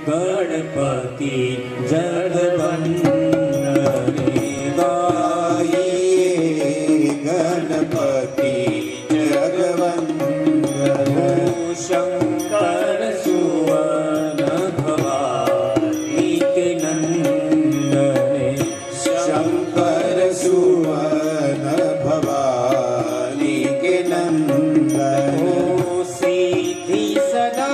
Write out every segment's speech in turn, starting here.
गणपति जगवंदने गाइए गणपति जगवंदने शंकर सुवन भवानी के नंदने शंकर सुवन भवानी के नंदने सीधी सदा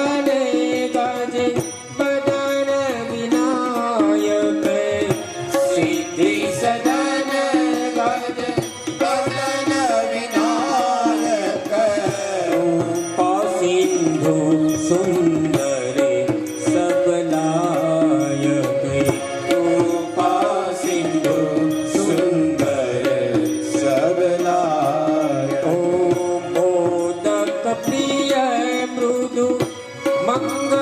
सुंदरे सबलायक रूपा सिंधु सुंदर सबलायक मोदक प्रिय मृदु मंगल